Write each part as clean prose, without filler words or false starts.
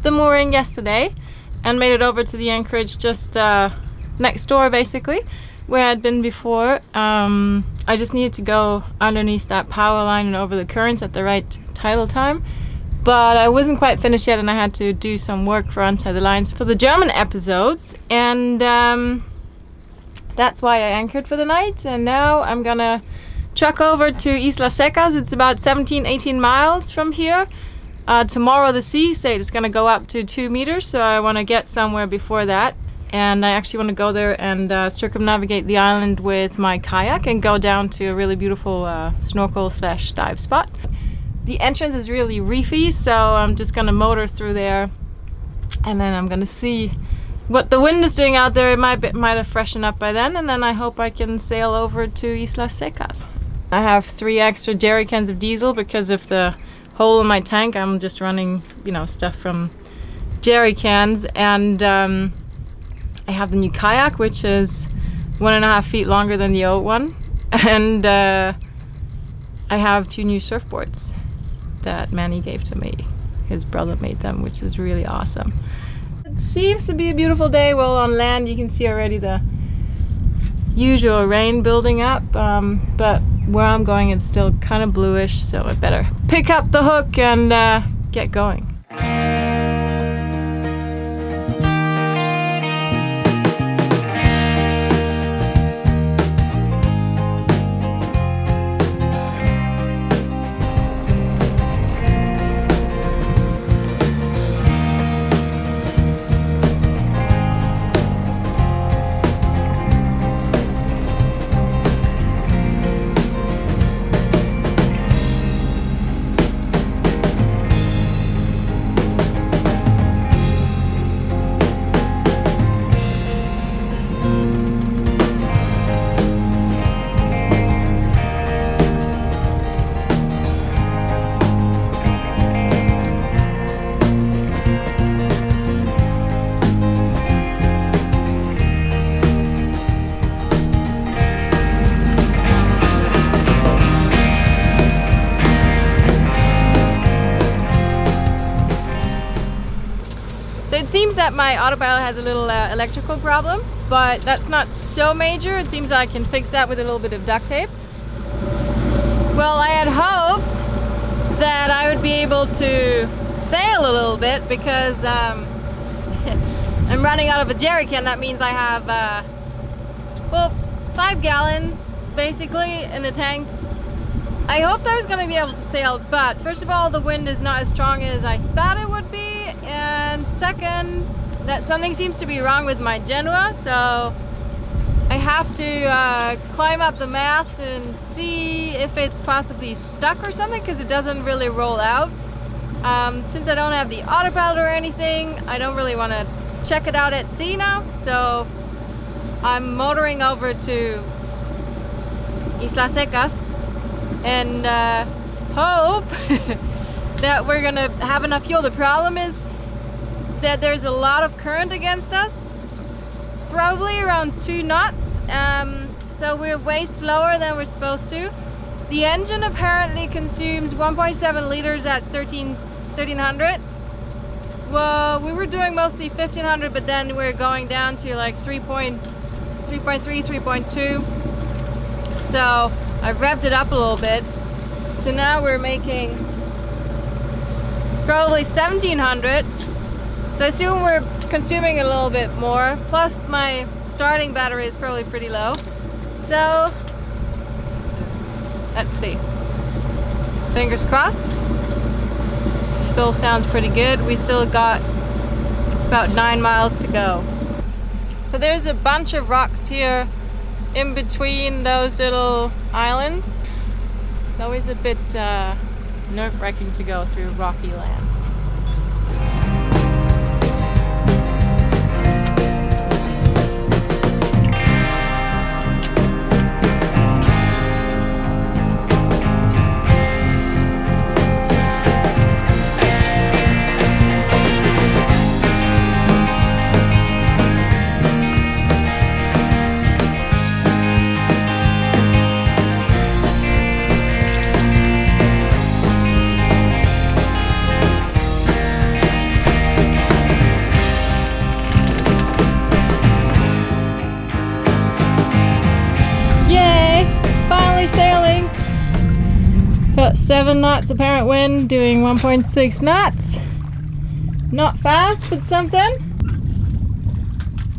the mooring yesterday and made it over to the anchorage just next door, basically, where I'd been before. I just needed to go underneath that power line and over the currents at the right tidal time. But I wasn't quite finished yet, and I had to do some work for UNTIE the Lines for the German episodes, and that's why I anchored for the night. And now I'm gonna truck over to Isla Secas. It's about 17-18 miles from here. Tomorrow the sea state is gonna go up to 2 meters, so I wanna get somewhere before that. And I actually want to go there and circumnavigate the island with my kayak and go down to a really beautiful snorkel/dive spot. The entrance is really reefy, so I'm just gonna motor through there, and then I'm gonna see what the wind is doing out there. It might have freshened up by then, and then I hope I can sail over to Isla Secas. I have 3 extra jerry cans of diesel because of the hole in my tank. I'm just running, stuff from jerry cans, and I have the new kayak, which is 1.5 feet longer than the old one, and I have 2 new surfboards that Manny gave to me. His brother made them, which is really awesome. It seems to be a beautiful day. Well, on land you can see already the usual rain building up, but where I'm going it's still kind of bluish, so I better pick up the hook and get going. It seems that my autopilot has a little electrical problem, but that's not so major. It seems I can fix that with a little bit of duct tape. Well, I had hoped that I would be able to sail a little bit because I'm running out of a jerry can. That means I have, 5 gallons basically in the tank. I hoped I was going to be able to sail, but first of all, the wind is not as strong as I thought it would be, and second, that something seems to be wrong with my Genoa, so I have to climb up the mast and see if it's possibly stuck or something, because it doesn't really roll out. Since I don't have the autopilot or anything, I don't really want to check it out at sea now, so I'm motoring over to Isla Secas and hope that we're gonna have enough fuel. The problem is that there's a lot of current against us, probably around 2 knots, so we're way slower than we're supposed to. The engine apparently consumes 1.7 liters at 1300. Well, we were doing mostly 1500, but then we're going down to like 3.3, 3.2. So I've revved it up a little bit. So now we're making probably 1700. So I assume we're consuming a little bit more. Plus my starting battery is probably pretty low. So let's see. Fingers crossed. Still sounds pretty good. We still got about 9 miles to go. So there's a bunch of rocks here in between those little islands. It's always a bit nerve-wracking to go through rocky land. 7 knots apparent wind, doing 1.6 knots. Not fast, but something.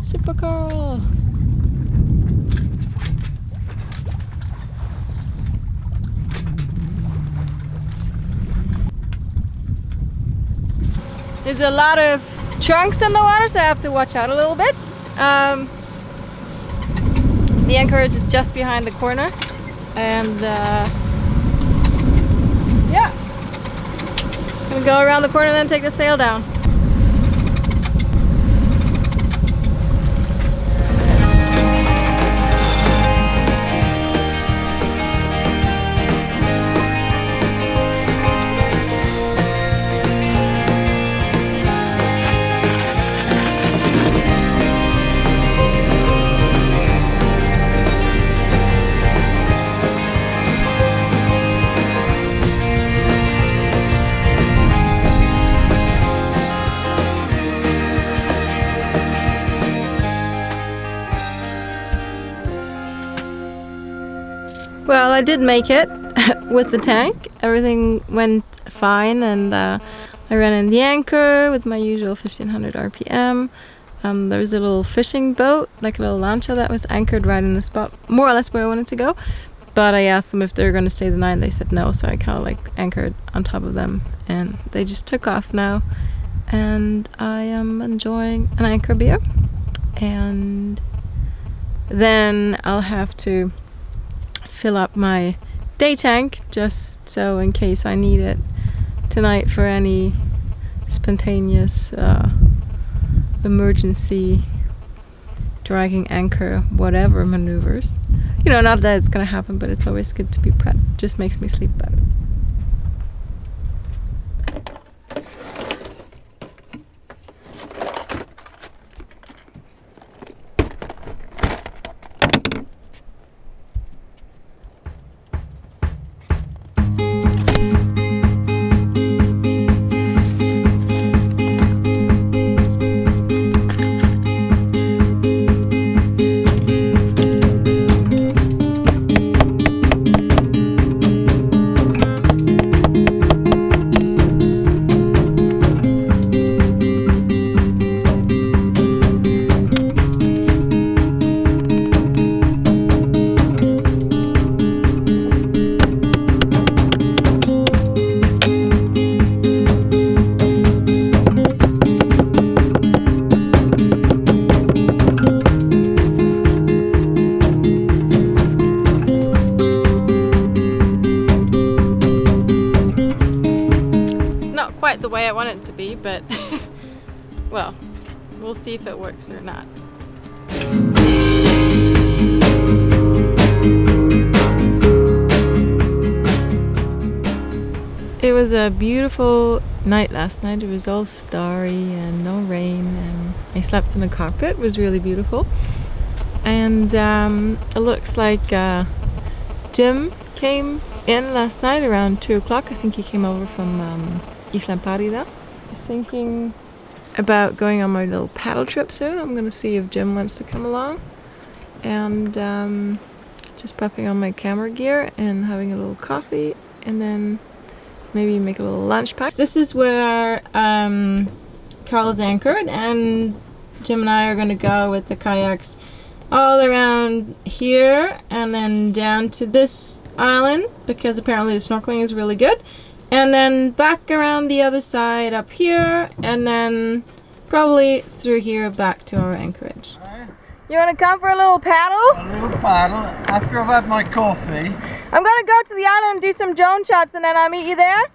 Super Karl. There's a lot of trunks in the water, so I have to watch out a little bit. The anchorage is just behind the corner, and yeah, gonna go around the corner and then take the sail down. Well, I did make it with the tank. Everything went fine, and I ran in the anchor with my usual 1500 RPM. There was a little fishing boat, like a little lancha, that was anchored right in the spot, more or less where I wanted to go. But I asked them if they were going to stay the night. They said no, so I kind of like anchored on top of them, and they just took off now. And I am enjoying an anchor beer, and then I'll have to fill up my day tank just so in case I need it tonight for any spontaneous emergency dragging anchor whatever maneuvers. You know, not that it's gonna happen, but it's always good to be prepped. Just makes me sleep better. The way I want it to be, but well, we'll see if it works or not. It was a beautiful night last night. It was all starry and no rain, and I slept in the carpet. It was really beautiful. And it looks like Jim came in last night around 2 o'clock. I think he came over from Isla Secas. Thinking about going on my little paddle trip soon. I'm gonna see if Jim wants to come along, and just prepping on my camera gear and having a little coffee, and then maybe make a little lunch pack. This is where Karl is anchored, and Jim and I are gonna go with the kayaks all around here and then down to this island, because apparently the snorkeling is really good. And then back around the other side up here, and then probably through here back to our anchorage. You want to come for a little paddle? A little paddle after I've had my coffee. I'm going to go to the island and do some drone shots, and then I'll meet you there.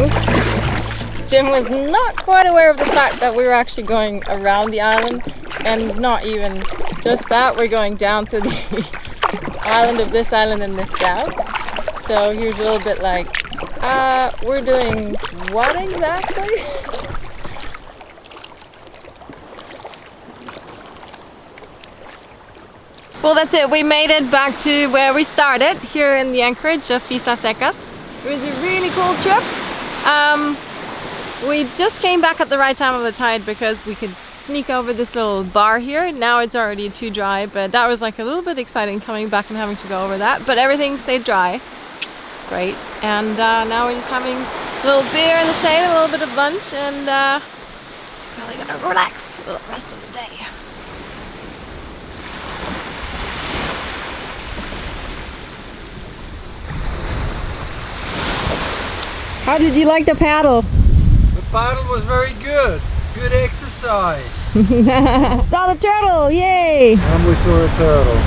think Jim was not quite aware of the fact that we were actually going around the island, and not even just that, we're going down to the island of this island and this south. So he was a little bit like, we're doing what exactly? Well, that's it. We made it back to where we started, here in the anchorage of Isla Secas. It was a really cool trip. We just came back at the right time of the tide because we could sneak over this little bar here. Now it's already too dry, but that was like a little bit exciting coming back and having to go over that. But everything stayed dry. Great. And now we're just having a little beer in the shade, a little bit of lunch, and probably gonna relax the rest of the day. How did you like the paddle? The paddle was very good. Good exercise. Saw the turtle, yay! And we saw a turtle.